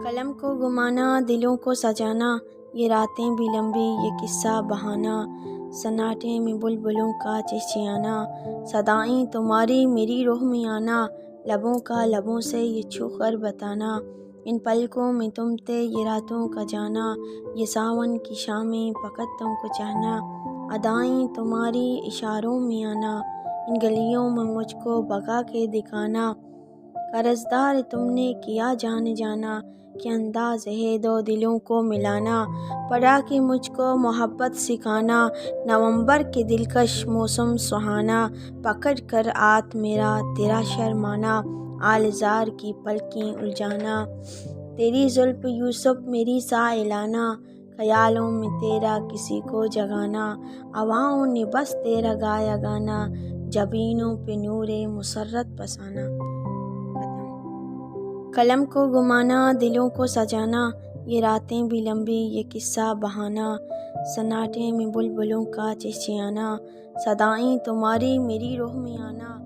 قلم کو گمانا دلوں کو سجانا، یہ راتیں بھی لمبی یہ قصہ بہانا، سناٹے میں بلبلوں کا چہچہانا، صدائیں تمہاری میری روح میں آنا، لبوں کا لبوں سے یہ چھو کر بتانا، ان پلکوں میں تم تھے یہ راتوں کا جانا، یہ ساون کی شامیں فقط تم کو چاہنا، ادائیں تمہاری اشاروں میں آنا، ان گلیوں میں مجھ کو بھگا کے دکھانا، قرضدار تم نے کیا جانے جانا، کہ انداز ہے دو دلوں کو ملانا، پڑھا کہ مجھ کو محبت سکھانا، نومبر کے دلکش موسم سہانا، پکڑ کر ہاتھ میرا تیرا شرمانا، آلزار کی پلکیں الجھانا، تیری زلف یوسف میری سائلانہ، خیالوں میں تیرا کسی کو جگانا، ہواؤں نے بس تیرا گایا گانا، جبینوں پہ نور مسرت بسانا۔ قلم کو گمانا دلوں کو سجانا، یہ راتیں بھی لمبی یہ قصہ بہانا، سناٹے میں بلبلوں کا چہچہانا، صدائیں تمہاری میری روح میں آنا۔